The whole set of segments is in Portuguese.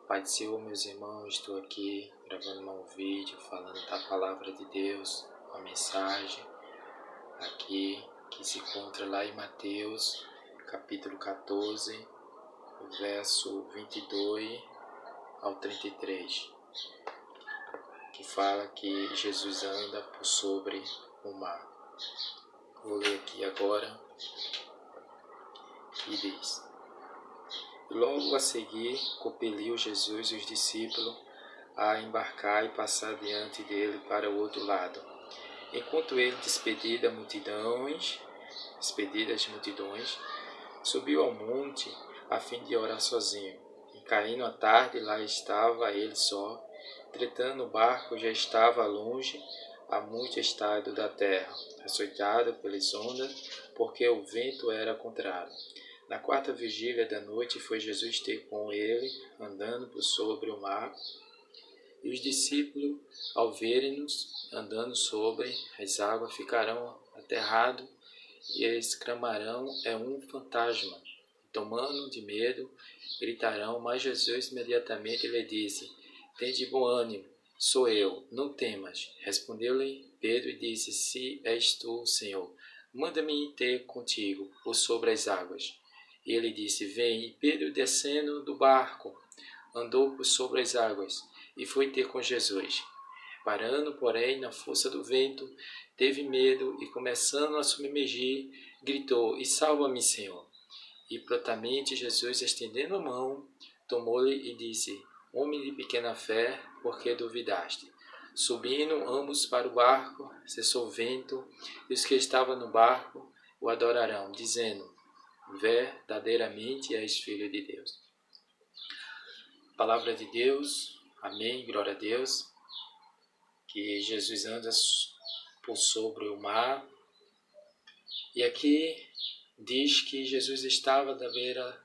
Pai do Senhor, meus irmãos, estou aqui gravando um vídeo falando da Palavra de Deus, uma mensagem aqui que se encontra lá em Mateus, capítulo 14, verso 22 ao 33, que fala que Jesus anda por sobre o mar. Vou ler aqui agora, que diz: Logo a seguir, compeliu Jesus e os discípulos a embarcar e passar diante dele para o outro lado. Enquanto ele, despedida as multidões, subiu ao monte a fim de orar sozinho. E caindo a tarde, lá estava ele só. Entretanto, o barco já estava longe, a muito estado da terra, açoitado pelas ondas, porque o vento era contrário. Na quarta vigília da noite foi Jesus ter com ele, andando por sobre o mar, e os discípulos, ao verem-nos andando sobre as águas, ficarão aterrados e exclamarão: é um fantasma. Tomando de medo, gritarão, mas Jesus imediatamente lhe disse: tende bom ânimo, sou eu, não temas. Respondeu-lhe Pedro e disse: se és tu, Senhor, manda-me ter contigo por sobre as águas. E ele disse: vem. E Pedro, descendo do barco, andou por sobre as águas e foi ter com Jesus. Parando, porém, na força do vento, teve medo e, começando a submergir, gritou: e salva-me, Senhor. E prontamente Jesus, estendendo a mão, tomou-lhe e disse: homem de pequena fé, por que duvidaste? Subindo ambos para o barco, cessou o vento, e os que estavam no barco o adorarão, dizendo: verdadeiramente és Filho de Deus. Palavra de Deus, amém, glória a Deus. Que Jesus anda por sobre o mar. E aqui diz que Jesus estava da beira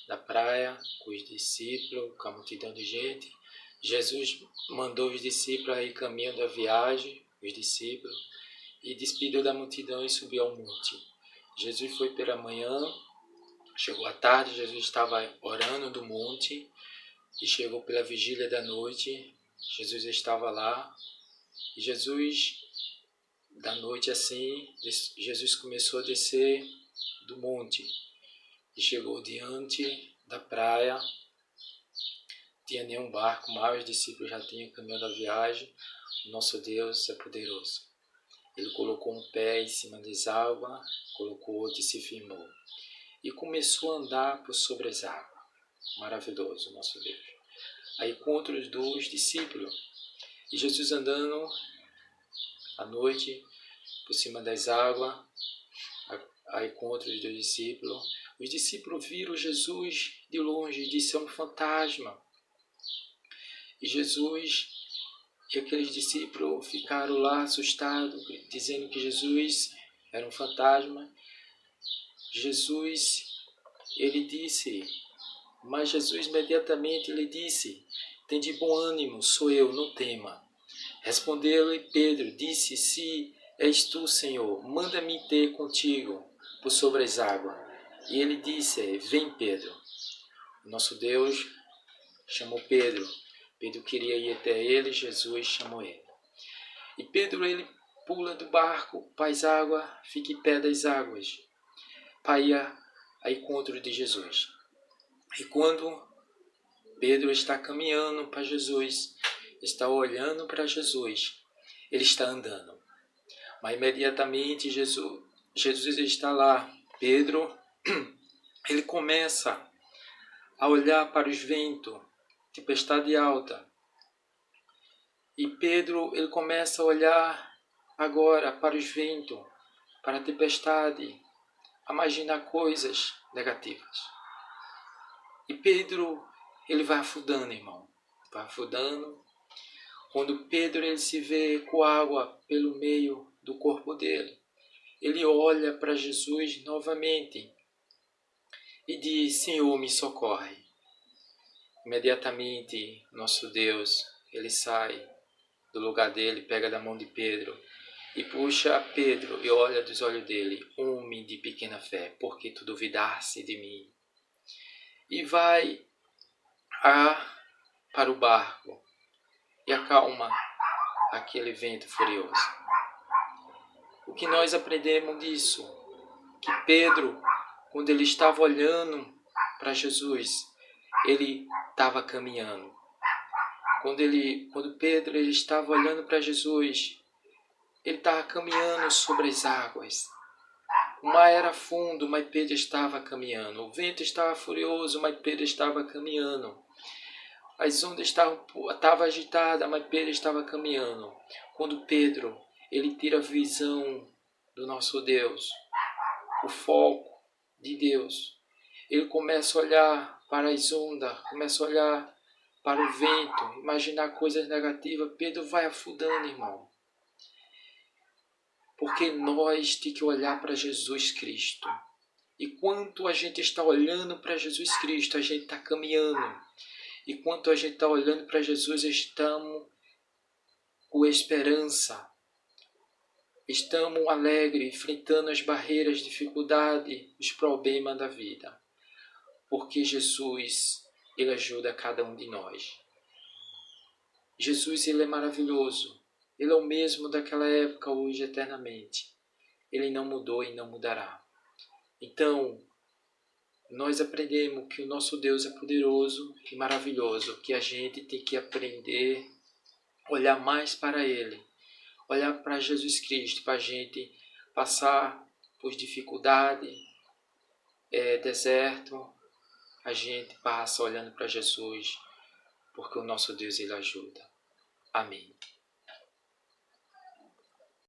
da praia com os discípulos, com a multidão de gente. Jesus mandou os discípulos a ir caminho da viagem, os discípulos, e despediu da multidão e subiu ao monte. Jesus foi pela manhã, chegou à tarde, Jesus estava orando do monte, e chegou pela vigília da noite, Jesus estava lá, e Jesus, da noite assim, Jesus começou a descer do monte, e chegou diante da praia, não tinha nenhum barco, mas os discípulos já tinham caminhado a viagem. O nosso Deus é poderoso. Ele colocou um pé em cima das águas, colocou outro e se firmou. E começou a andar por sobre as águas. Maravilhoso, nosso Deus. Aí encontra os dois discípulos. E Jesus andando à noite por cima das águas, a encontro dos dois discípulos. Os discípulos viram Jesus de longe e disseram: é um fantasma. E Jesus e aqueles discípulos ficaram lá assustados, dizendo que Jesus era um fantasma. Ele disse, mas Jesus imediatamente lhe disse: tende bom ânimo, sou eu, não tema. Respondeu-lhe Pedro, disse: se és tu, Senhor, manda-me ter contigo por sobre as águas. E ele disse: vem, Pedro. O nosso Deus chamou Pedro. Pedro queria ir até ele, Jesus chamou ele. E Pedro, ele pula do barco para as águas, fica em pé das águas, para ir a encontro de Jesus. E quando Pedro está caminhando para Jesus, está olhando para Jesus, ele está andando. Mas imediatamente Jesus está lá. Pedro, ele começa a olhar para os ventos, tempestade alta. E Pedro, ele começa a olhar agora para os ventos, para a tempestade, a imaginar coisas negativas. E Pedro, ele vai afundando, irmão. Vai afundando. Quando Pedro ele se vê com água pelo meio do corpo dele, ele olha para Jesus novamente e diz: Senhor, me socorre. Imediatamente, nosso Deus, ele sai do lugar dele, pega da mão de Pedro e puxa Pedro e olha dos olhos dele: homem de pequena fé, por que tu duvidaste de mim? E vai a para o barco e acalma aquele vento furioso. O que nós aprendemos disso? Que Pedro, quando ele estava olhando para Jesus, ele estava caminhando. Quando Pedro ele estava olhando para Jesus, ele estava caminhando sobre as águas. O mar era fundo, mas Pedro estava caminhando. O vento estava furioso, mas Pedro estava caminhando. As ondas estavam agitadas, mas Pedro estava caminhando. Quando Pedro ele tira a visão do nosso Deus, o foco de Deus, ele começa a olhar para as ondas, começa a olhar para o vento, imaginar coisas negativas. Pedro vai afundando, irmão. Porque nós temos que olhar para Jesus Cristo. E quanto a gente está olhando para Jesus Cristo, a gente está caminhando. E quanto a gente está olhando para Jesus, estamos com esperança. Estamos alegres, enfrentando as barreiras, dificuldades, os problemas da vida. Porque Jesus, Ele ajuda cada um de nós. Jesus, Ele é maravilhoso. Ele é o mesmo daquela época, hoje, eternamente. Ele não mudou e não mudará. Então, nós aprendemos que o nosso Deus é poderoso e maravilhoso, que a gente tem que aprender a olhar mais para Ele, olhar para Jesus Cristo, para a gente passar por dificuldade, deserto, a gente passa olhando para Jesus, porque o nosso Deus Ele ajuda. Amém.